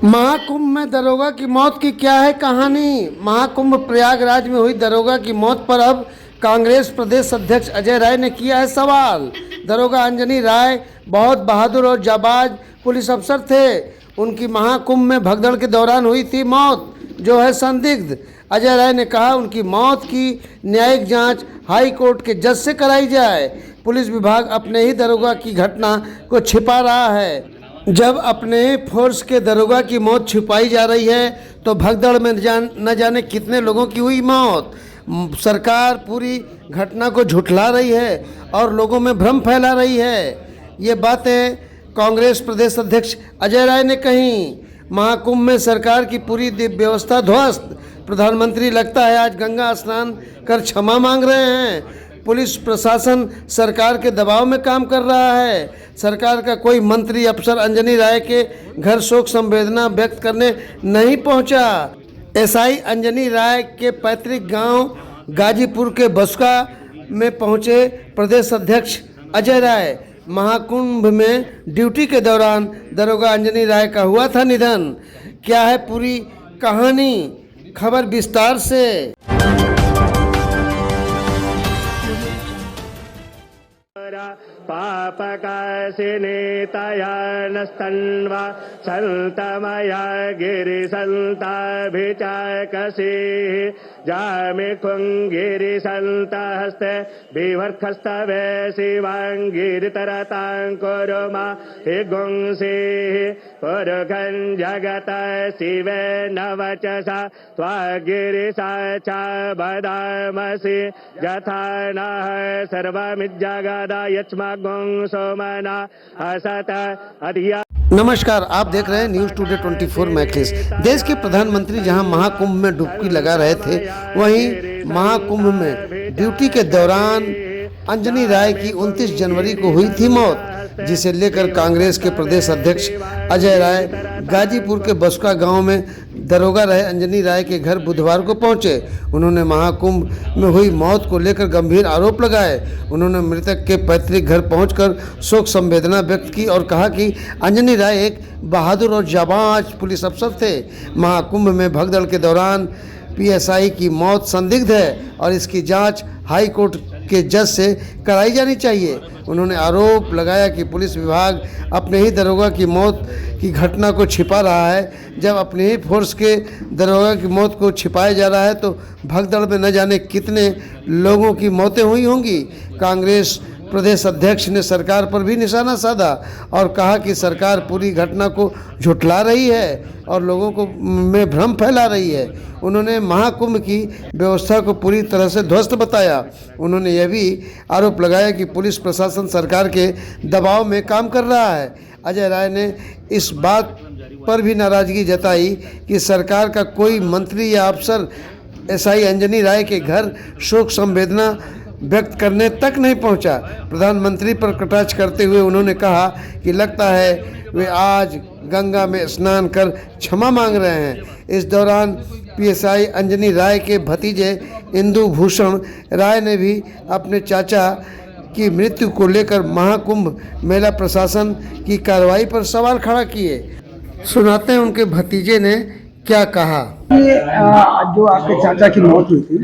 महाकुंभ में दरोगा की मौत की क्या है कहानी। महाकुंभ प्रयागराज में हुई दरोगा की मौत पर अब कांग्रेस प्रदेश अध्यक्ष अजय राय ने किया है सवाल। दरोगा अंजनी राय बहुत बहादुर और जाबाज पुलिस अफसर थे। उनकी महाकुंभ में भगदड़ के दौरान हुई थी मौत, जो है संदिग्ध। अजय राय ने कहा उनकी मौत की न्यायिक जांच हाई कोर्ट के जज से कराई जाए। पुलिस विभाग अपने ही दरोगा की घटना को छिपा रहा है। जब अपने फोर्स के दरोगा की मौत छुपाई जा रही है तो भगदड़ में न जाने कितने लोगों की हुई मौत। सरकार पूरी घटना को झुठला रही है और लोगों में भ्रम फैला रही है। ये बातें कांग्रेस प्रदेश अध्यक्ष अजय राय ने कही। महाकुंभ में सरकार की पूरी व्यवस्था ध्वस्त। प्रधानमंत्री लगता है आज गंगा स्नान कर क्षमा मांग रहे हैं। पुलिस प्रशासन सरकार के दबाव में काम कर रहा है। सरकार का कोई मंत्री अफसर अंजनी राय के घर शोक संवेदना व्यक्त करने नहीं पहुंचा। एसआई अंजनी राय के पैतृक गांव गाजीपुर के बसका में पहुंचे प्रदेश अध्यक्ष अजय राय। महाकुंभ में ड्यूटी के दौरान दरोगा अंजनी राय का हुआ था निधन। क्या है पूरी कहानी, खबर विस्तार से। पापकाशिने तया नस्तन्वा सन्तमया गिरिसन्ताभिचाकसीः जामिखुङ्गिरिसन्तहस्ते बिभर्खस्तवे शिवाङ्गिरितरतां कुरुमा हिगुंसीः पुरुषं जगत शिवे नवचसा त्वागिरिसा च वदामसि यथा नः सर्वमिज्जगदा नमस्कार, आप देख रहे हैं न्यूज़ टुडे 24 मैक्लिस। देश के प्रधानमंत्री जहां महाकुंभ में डुबकी लगा रहे थे, वहीं महाकुंभ में ड्यूटी के दौरान अंजनी राय की 29 जनवरी को हुई थी मौत, जिसे लेकर कांग्रेस के प्रदेश अध्यक्ष अजय राय गाजीपुर के बसका गांव में दरोगा रहे अंजनी राय के घर बुधवार को पहुंचे। उन्होंने महाकुंभ में हुई मौत को लेकर गंभीर आरोप लगाए। उन्होंने मृतक के पैतृक घर पहुंचकर शोक संवेदना व्यक्त की और कहा कि अंजनी राय एक बहादुर और जाबाज पुलिस अफसर थे। महाकुंभ में भगदड़ के दौरान पीएसआई की मौत संदिग्ध है और इसकी जांच हाई कोर्ट के जज से कराई जानी चाहिए। उन्होंने आरोप लगाया कि पुलिस विभाग अपने ही दरोगा की मौत की घटना को छिपा रहा है। जब अपने ही फोर्स के दरोगा की मौत को छिपाया जा रहा है तो भगदड़ में न जाने कितने लोगों की मौतें हुई होंगी। कांग्रेस प्रदेश अध्यक्ष ने सरकार पर भी निशाना साधा और कहा कि सरकार पूरी घटना को झुठला रही है और लोगों को में भ्रम फैला रही है। उन्होंने महाकुंभ की व्यवस्था को पूरी तरह से ध्वस्त बताया। उन्होंने यह भी आरोप लगाया कि पुलिस प्रशासन सरकार के दबाव में काम कर रहा है। अजय राय ने इस बात पर भी नाराजगी जताई कि सरकार का कोई मंत्री या अफसर एसआई अंजनी राय के घर शोक संवेदना व्यक्त करने तक नहीं पहुंचा। प्रधानमंत्री पर कटाक्ष करते हुए उन्होंने कहा कि लगता है वे आज गंगा में स्नान कर क्षमा मांग रहे हैं। इस दौरान पीएसआई अंजनी राय के भतीजे इंदु भूषण राय ने भी अपने चाचा की मृत्यु को लेकर महाकुंभ मेला प्रशासन की कार्रवाई पर सवाल खड़ा किए। सुनाते हैं उनके भतीजे ने क्या कहा। जो आपके चाचा की मौत हुई थी,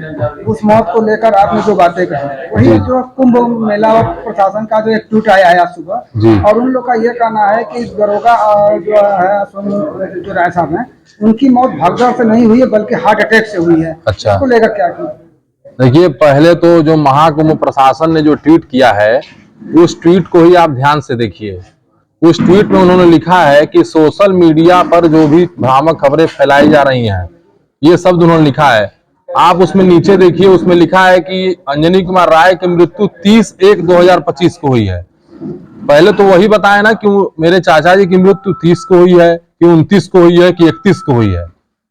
उस मौत को लेकर आपने जो बातें कही, वही जो कुंभ मेला प्रशासन का जो एक ट्वीट आया है आज सुबह, और उन लोग का ये कहना है कि दरोगा जो है जो राय साहब हैं, उनकी मौत भगदड़ से नहीं हुई है बल्कि हार्ट अटैक से हुई है। अच्छा, इसको लेकर क्या किया? देखिए, पहले तो जो महाकुंभ प्रशासन ने जो ट्वीट किया है, उस ट्वीट को ही आप ध्यान से देखिए। उस ट्वीट में उन्होंने लिखा है कि सोशल मीडिया पर जो भी भ्रामक खबरें फैलाई जा रही हैं, ये शब्द उन्होंने लिखा है। आप उसमें नीचे देखिए, उसमें लिखा है कि अंजनी कुमार राय की मृत्यु 30/1/2025 को हुई है। पहले तो वही बताया ना कि मेरे चाचा जी की मृत्यु 30 को हुई है कि 29 को हुई है कि 31 को हुई है।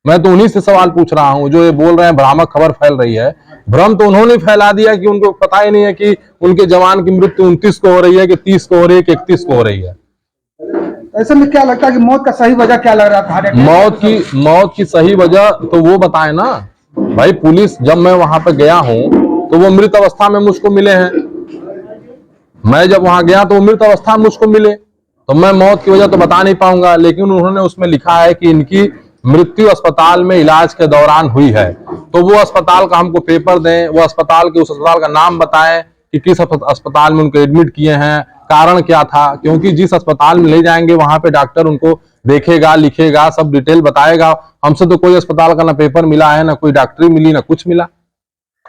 मैं तो उन्हीं से सवाल पूछ रहा हूं जो ये बोल रहे हैं भ्रामक खबर फैल रही है। भ्रम तो उन्होंने फैला दिया कि उनको पता ही नहीं है कि उनके जवान की मृत्यु 29 को हो रही है कि 30 को हो रही है कि 31 को हो रही है। ऐसे में क्या लगता है कि मौत का सही वजह क्या लग रहा था? मौत की सही वजह तो वो बताए ना भाई। पुलिस, जब मैं वहां पे गया हूं तो वो मृत अवस्था में मुझको मिले हैं। मैं जब वहां गया तो वो मृत अवस्था में मुझको मिले। तो मैं मौत की वजह तो बता नहीं पाऊंगा, लेकिन उन्होंने उसमें लिखा है कि इनकी मृत्यु अस्पताल में इलाज के दौरान हुई है। तो वो अस्पताल का हमको पेपर दें, वो अस्पताल के उस अस्पताल का नाम बताएं कि किस अस्पताल में उनको एडमिट किए हैं, कारण क्या था। क्योंकि जिस अस्पताल में ले जाएंगे वहां पे डॉक्टर उनको देखेगा, लिखेगा, सब डिटेल बताएगा। हमसे तो कोई अस्पताल का ना पेपर मिला है, ना कोई डॉक्टरी मिली, ना कुछ मिला।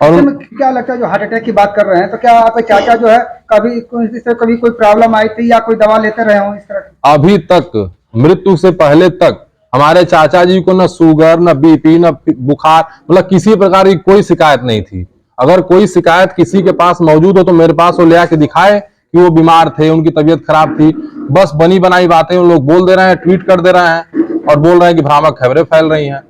और क्या लगता है जो हार्ट अटैक की बात कर रहे हैं, तो क्या आपके चाचा जो है कभी कोई प्रॉब्लम आई थी या कोई दवा लेते रहे हो इस तरह की? अभी तक मृत्यु से पहले तक हमारे चाचा जी को न शुगर, न बीपी, न बुखार, मतलब किसी प्रकार की कोई शिकायत नहीं थी। अगर कोई शिकायत किसी के पास मौजूद हो तो मेरे पास वो ले आके दिखाए कि वो बीमार थे, उनकी तबीयत खराब थी। बस बनी बनाई बातें उन लोग बोल दे रहे हैं, ट्वीट कर दे रहे हैं और बोल रहे हैं कि भ्रामक खबरें फैल रही हैं।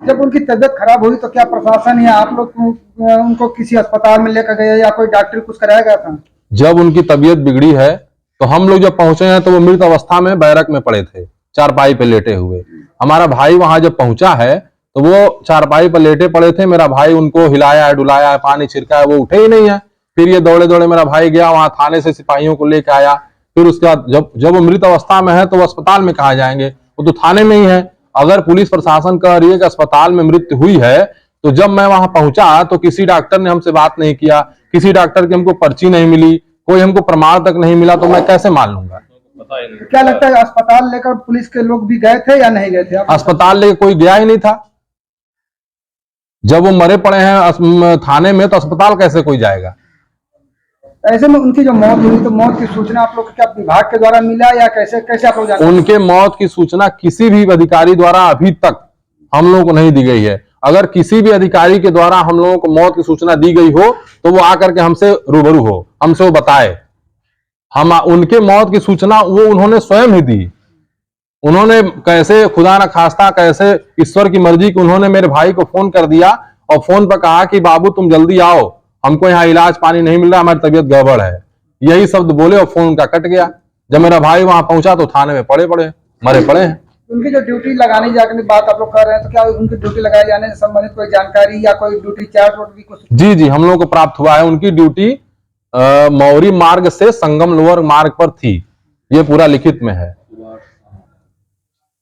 जब उनकी तबीयत खराब हुई तो क्या प्रशासन या आप लोग उनको किसी अस्पताल में लेकर गए या कोई डॉक्टर कुछ कराया गया था? जब उनकी तबीयत बिगड़ी है तो हम लोग जब पहुंचे हैं तो वो मृत अवस्था में बैरक में पड़े थे, चारपाई पे लेटे हुए। हमारा भाई वहां जब पहुंचा है तो वो चारपाई पर लेटे पड़े थे। मेरा भाई उनको हिलाया है, डुलाया है, पानी छिड़का है, वो उठे ही नहीं है। फिर ये दौड़े दौड़े मेरा भाई गया वहां थाने से सिपाहियों को लेकर आया। फिर उसके बाद जब वो मृत अवस्था में है तो वो अस्पताल में कहाँ जाएंगे, वो तो थाने में ही है। अगर पुलिस प्रशासन कह रही है कि अस्पताल में मृत्यु हुई है, तो जब मैं वहां पहुंचा तो किसी डॉक्टर ने हमसे बात नहीं किया, किसी डॉक्टर की हमको पर्ची नहीं मिली, कोई हमको प्रमाण तक नहीं मिला, तो मैं कैसे मान लूंगा। क्या लगता है अस्पताल लेकर पुलिस के लोग भी गए थे या नहीं गए थे? अस्पताल लेकर कोई गया ही नहीं था। जब वो मरे पड़े हैं थाने में तो अस्पताल कैसे कोई जाएगा। ऐसे में उनकी जो मौत हुई तो मौत की सूचना आप लोग को क्या विभाग के द्वारा मिला या कैसे आप लोग जानते? उनके मौत की सूचना किसी भी अधिकारी द्वारा अभी तक हम लोगों को नहीं दी गई है। अगर किसी भी अधिकारी के द्वारा हम लोगों को मौत की सूचना दी गई हो तो वो आकर के हमसे रूबरू हो, हमसे वो बताए। हम उनके मौत की सूचना वो उन्होंने स्वयं ही दी। उन्होंने कैसे खुदा न खास्ता कैसे ईश्वर की मर्जी की उन्होंने मेरे भाई को फोन कर दिया और फोन पर कहा कि बाबू तुम जल्दी आओ, हमको यहाँ इलाज पानी नहीं मिल रहा, हमारी तबीयत गड़बड़ है। यही शब्द बोले और फोन उनका कट गया। जब मेरा भाई वहां पहुंचा तो थाने में मरे पड़े हैं। उनकी जो ड्यूटी लगाने जाने की बात आप लोग कर रहे हैं, तो क्या उनकी ड्यूटी लगाए जाने से संबंधित कोई जानकारी या कोई ड्यूटी चार्ट भी कुछ? जी हम लोग को प्राप्त हुआ है। उनकी ड्यूटी मौरी मार्ग से संगम लोअर मार्ग पर थी, ये पूरा लिखित में है।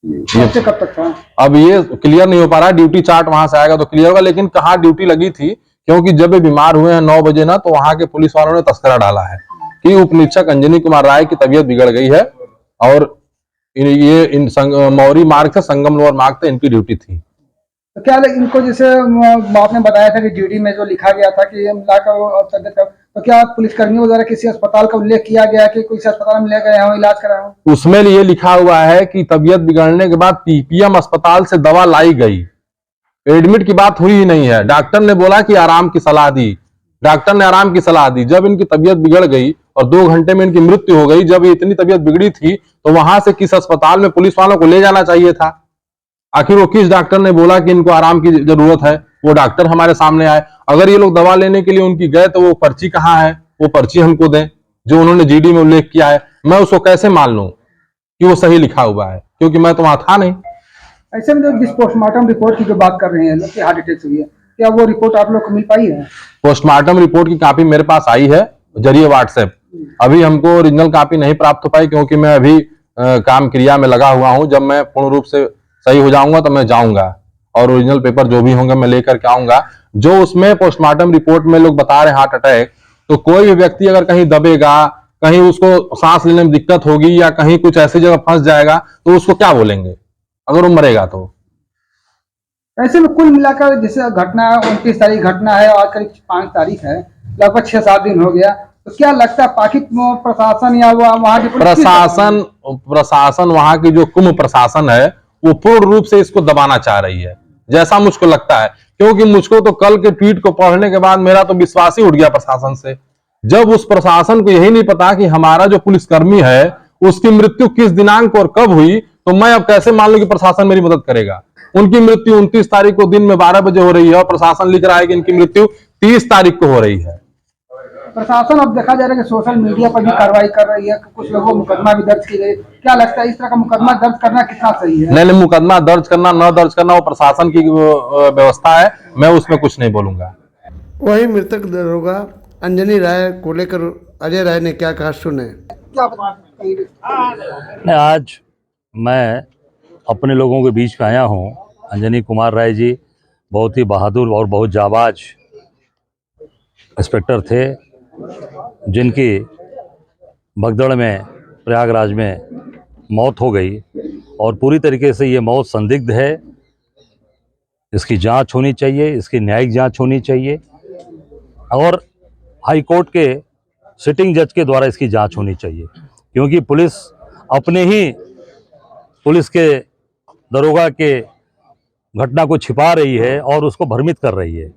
कब तक था? अब ये क्लियर नहीं हो पा रहा है, ड्यूटी चार्ट वहां से आएगा तो क्लियर होगा। लेकिन कहाँ ड्यूटी लगी थी, क्योंकि जब ये बीमार हुए हैं 9 बजे ना, तो वहां के पुलिस वालों ने तस्करा डाला है कि उप निरीक्षक अंजनी कुमार राय की तबीयत बिगड़ गई है और ये मौरी मार्ग से संगम लोअर मार्ग से इनकी ड्यूटी थी। तो क्या इनको जैसे आपने बताया था कि ड्यूटी में जो लिखा गया था कि तो क्या पुलिस कर्मियों द्वारा किसी अस्पताल का उल्लेख किया गया कि किसी अस्पताल में ले गए हो इलाज कराए हो? उसमें ये लिखा हुआ है कि तबीयत बिगड़ने के बाद पीपीएम अस्पताल से दवा लाई गई, एडमिट की बात हुई ही नहीं है। डॉक्टर ने बोला कि आराम की सलाह दी, डॉक्टर ने आराम की सलाह दी। जब इनकी तबीयत बिगड़ गई और 2 घंटे में इनकी मृत्यु हो गई, जब इतनी तबीयत बिगड़ी थी तो वहां से किस अस्पताल में पुलिस वालों को ले जाना चाहिए था। आखिर वो किस डॉक्टर ने बोला कि इनको आराम की जरूरत है, वो डॉक्टर हमारे सामने आए। अगर ये लोग दवा लेने के लिए उनकी गए तो वो पर्ची कहाँ है, वो पर्ची हमको दें जो उन्होंने जीडी में उल्लेख किया है। मैं उसको कैसे मान लूं कि वो सही लिखा हुआ है, क्योंकि मैं तो वहां था नहीं। ऐसे में जो जिस पोस्टमार्टम रिपोर्ट की जो बात कर रहे हैं लोग की हार्ट अटैक हुई है, क्या वो रिपोर्ट आप लोग को मिल पाई है? पोस्टमार्टम रिपोर्ट की कॉपी मेरे पास आई है जरिए व्हाट्सएप। अभी हमको ओरिजिनल कॉपी नहीं प्राप्त हो पाई, क्योंकि मैं अभी काम क्रिया में लगा हुआ हूं। जब मैं पूर्ण रूप से सही हो जाऊंगा तो मैं जाऊंगा और ओरिजिनल पेपर जो भी होंगे मैं लेकर के आऊंगा। जो उसमें पोस्टमार्टम रिपोर्ट में लोग बता रहे हैं हार्ट अटैक, तो कोई भी व्यक्ति अगर कहीं दबेगा, कहीं उसको सांस लेने में दिक्कत होगी या कहीं कुछ ऐसी जगह फंस जाएगा तो उसको क्या बोलेंगे अगर वो मरेगा तो। ऐसे में कुल मिलाकर जैसे घटना 29 तारीख घटना है और करीब 5 तारीख है, लगभग 6-7 दिन हो गया, तो क्या लगता है पाकि प्रशासन या वहां की प्रशासन वहां की जो कुंभ प्रशासन है वो पूर्ण रूप से इसको दबाना चाह रही है, जैसा मुझको लगता है। क्योंकि मुझको तो कल के ट्वीट को पढ़ने के बाद मेरा तो विश्वास ही उठ गया प्रशासन से। जब उस प्रशासन को यही नहीं पता कि हमारा जो पुलिसकर्मी है उसकी मृत्यु किस दिनांक और कब हुई, तो मैं अब कैसे मान लूं कि प्रशासन मेरी मदद करेगा। उनकी मृत्यु 29 तारीख को दिन में 12 बजे हो रही है और प्रशासन लिख रहा है कि इनकी मृत्यु 30 तारीख को हो रही है। प्रशासन अब देखा जा रहा है कि सोशल मीडिया पर भी कार्रवाई कर रही है, कुछ लोगों मुकदमा भी दर्ज की गई। क्या लगता है इस तरह का मुकदमा दर्ज करना कितना सही है? नहीं, मुकदमा दर्ज करना न दर्ज करना वो प्रशासन की व्यवस्था है, मैं उसमें कुछ नहीं बोलूंगा। वही मृतक दरोगा अंजनी राय को लेकर अजय राय ने क्या कहा, सुने। क्या कहीं आज मैं अपने लोगों के बीच में आया हूँ। अंजनी कुमार राय जी बहुत ही बहादुर और बहुत जाबाज इंस्पेक्टर थे, जिनकी भगदड़ में प्रयागराज में मौत हो गई और पूरी तरीके से ये मौत संदिग्ध है। इसकी जांच होनी चाहिए, इसकी न्यायिक जांच होनी चाहिए और हाई कोर्ट के सिटिंग जज के द्वारा इसकी जांच होनी चाहिए, क्योंकि पुलिस अपने ही पुलिस के दरोगा के घटना को छिपा रही है और उसको भ्रमित कर रही है।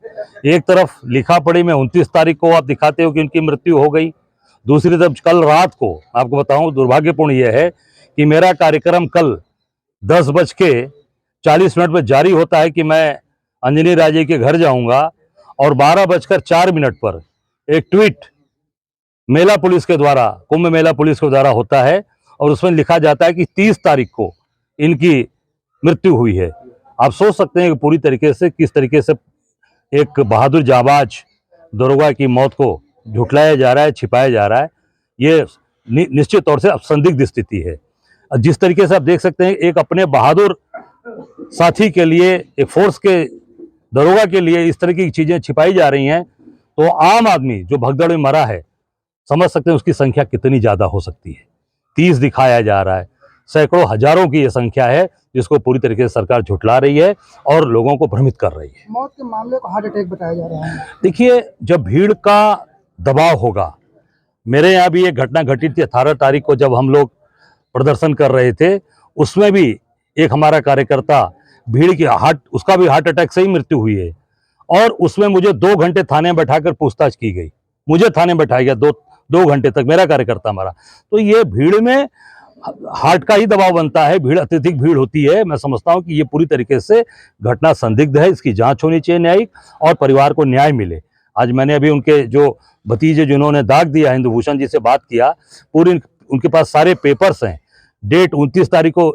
एक तरफ लिखा पढ़ी में 29 तारीख को आप दिखाते हो कि उनकी मृत्यु हो गई, दूसरी तरफ कल रात को आपको बताऊं, दुर्भाग्यपूर्ण यह है कि मेरा कार्यक्रम कल 10:40 पर जारी होता है कि मैं अंजनी राय जी के घर जाऊंगा और 12:04 पर एक ट्वीट मेला पुलिस के द्वारा, कुंभ मेला पुलिस के द्वारा होता है और उसमें लिखा जाता है कि 30 तारीख को इनकी मृत्यु हुई है। आप सोच सकते हैं कि पूरी तरीके से किस तरीके से एक बहादुर जाबाज दरोगा की मौत को झुठलाया जा रहा है, छिपाया जा रहा है। ये निश्चित तौर से अब संदिग्ध स्थिति है। जिस तरीके से आप देख सकते हैं, एक अपने बहादुर साथी के लिए, एक फोर्स के दरोगा के लिए इस तरह की चीजें छिपाई जा रही हैं, तो आम आदमी जो भगदड़ में मरा है समझ सकते हैं उसकी संख्या कितनी ज्यादा हो सकती है। 30 दिखाया जा रहा है, सैकड़ों हजारों की ये संख्या है जिसको पूरी तरीके से सरकार झुठला रही है और लोगों को भ्रमित कर रही है। मौत के मामले को हार्ट अटैक बताया जा रहा है। देखिए, जब भीड़ का दबाव होगा, मेरे यहाँ भी एक घटना घटी थी 18 तारीख को, जब हम लोग प्रदर्शन कर रहे थे, उसमें भी एक हमारा कार्यकर्ता भीड़ की उसका भी हार्ट अटैक से ही मृत्यु हुई है और उसमें मुझे 2 घंटे थाने में बैठाकर पूछताछ की गई। मुझे थाने में बैठाया गया 2 घंटे तक, मेरा कार्यकर्ता मरा। तो ये भीड़ में हार्ट का ही दबाव बनता है, भीड़ अत्यधिक भीड़ होती है। मैं समझता हूं कि ये पूरी तरीके से घटना संदिग्ध है, इसकी जांच होनी चाहिए न्यायिक, और परिवार को न्याय मिले। आज मैंने अभी उनके जो भतीजे जिन्होंने दाग दिया, हिंदू भूषण जी से बात किया, पूरी उनके पास सारे पेपर्स हैं। डेट 29 तारीख को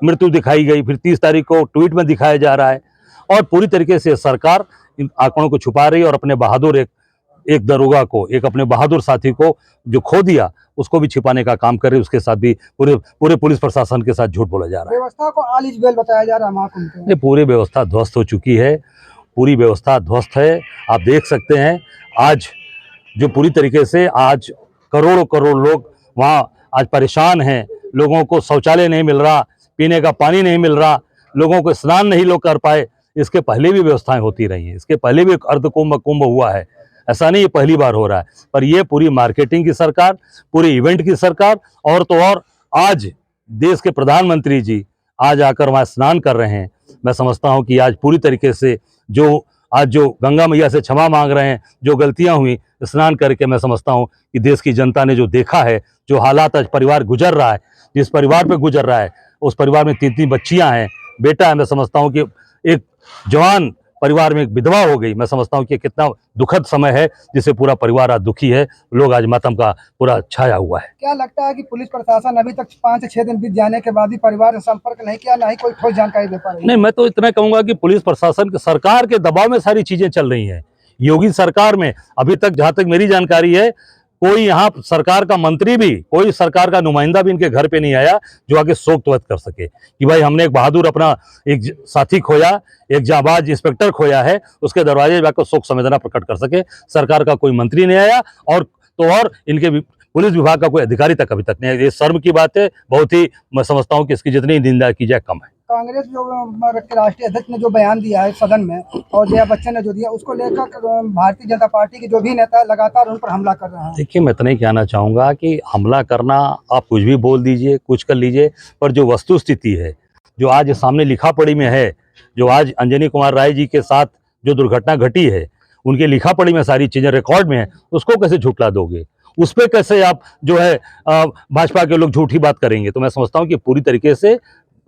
मृत्यु दिखाई गई, फिर 30 तारीख को ट्वीट में दिखाया जा रहा है और पूरी तरीके से सरकार इन आंकड़ों को छुपा रही है और अपने बहादुर एक दरोगा को, एक अपने बहादुर साथी को जो खो दिया, उसको भी छिपाने का काम कर रही है। उसके साथ भी पूरे पुलिस प्रशासन के साथ झूठ बोला जा रहा है। व्यवस्था को आल इज वेल बताया जा रहा है महाकुंभ में। पूरी व्यवस्था ध्वस्त हो चुकी है, पूरी व्यवस्था ध्वस्त है। आप देख सकते हैं आज जो पूरी तरीके से आज करोड़ों लोग वहाँ आज परेशान हैं। लोगों को शौचालय नहीं मिल रहा, पीने का पानी नहीं मिल रहा, लोगों को स्नान नहीं लोग कर पाए। इसके पहले भी व्यवस्थाएं होती रही हैं, इसके पहले भी कुंभ हुआ है, ऐसा नहीं ये पहली बार हो रहा है। पर ये पूरी मार्केटिंग की सरकार, पूरी इवेंट की सरकार, और तो और आज देश के प्रधानमंत्री जी आज आकर वहाँ स्नान कर रहे हैं। मैं समझता हूँ कि आज पूरी तरीके से जो गंगा मैया से क्षमा मांग रहे हैं, जो गलतियां हुई स्नान करके, मैं समझता हूँ कि देश की जनता ने जो देखा है, जो हालात आज परिवार गुजर रहा है, जिस परिवार पे गुजर रहा है, उस परिवार में 3 बच्चियां हैं, बेटा है। मैं समझता हूँ कि एक जवान परिवार में एक विधवा हो गई। मैं समझता हूँ कि कितना दुखद समय है, जिससे पूरा परिवार आज दुखी है, लोग आज मातम का पूरा छाया हुआ है। क्या लगता है कि पुलिस प्रशासन अभी तक 5 से 6 दिन बीत जाने के बाद भी परिवार से संपर्क नहीं किया, ना ही कोई ठोस जानकारी दे पा रही है? नहीं, मैं तो इतना कहूंगा कि पुलिस प्रशासन के, सरकार के दबाव में सारी चीजें चल रही हैं। योगी सरकार में अभी तक, जहां तक मेरी जानकारी है, कोई यहाँ सरकार का मंत्री भी, कोई सरकार का नुमाइंदा भी इनके घर पे नहीं आया जो आगे शोक व्यक्त कर सके कि भाई हमने एक बहादुर अपना एक साथी खोया, एक जाबाज इंस्पेक्टर खोया है, उसके दरवाजे जाकर शोक संवेदना प्रकट कर सके। सरकार का कोई मंत्री नहीं आया और इनके पुलिस विभाग का कोई अधिकारी तक अभी तक नहीं आया। ये शर्म की बात है, बहुत ही, मैं समझता हूँ कि इसकी जितनी निंदा की जाए कम है। कांग्रेस जो राष्ट्रीय अध्यक्ष ने जो बयान दिया है सदन में, और जया बच्चन ने जो दिया, उसको लेकर भारतीय जनता पार्टी के जो भी नेता लगातार उन पर हमला कर रहे हैं। देखिए, मैं इतना ही कहना चाहूँगा कि हमला करना, आप कुछ भी बोल दीजिए, कुछ कर लीजिए, पर जो वस्तु स्थिति है, जो आज सामने लिखा पढ़ी में है, जो आज अंजनी कुमार राय जी के साथ जो दुर्घटना घटी है, उनके लिखा पढ़ी में सारी चीज़ें रिकॉर्ड में है, उसको कैसे झुठला दोगे? उस पर कैसे आप जो है भाजपा के लोग झूठी बात करेंगे? तो मैं समझता हूँ कि पूरी तरीके से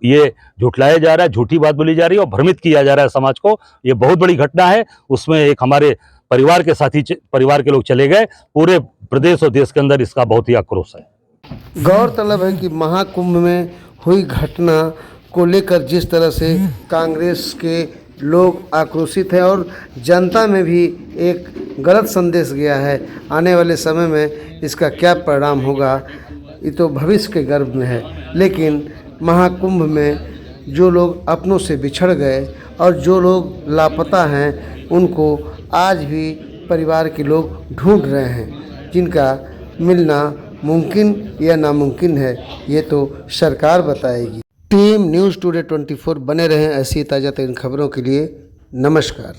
ये झुठलाया जा रहा है, झूठी बात बोली जा रही है और भ्रमित किया जा रहा है समाज को। ये बहुत बड़ी घटना है। उसमें एक हमारे परिवार के साथी, परिवार के लोग चले गए। पूरे प्रदेश और देश के अंदर इसका बहुत ही आक्रोश है। गौरतलब है कि महाकुंभ में हुई घटना को लेकर जिस तरह से कांग्रेस के लोग आक्रोशित हैं और जनता में भी एक गलत संदेश गया है, आने वाले समय में इसका क्या परिणाम होगा ये तो भविष्य के गर्भ में है, लेकिन महाकुंभ में जो लोग अपनों से बिछड़ गए और जो लोग लापता हैं उनको आज भी परिवार के लोग ढूंढ रहे हैं, जिनका मिलना मुमकिन या नामुमकिन है ये तो सरकार बताएगी। टीम न्यूज़ टुडे 24 बने रहें ऐसी ताज़ा तरीन खबरों के लिए। नमस्कार।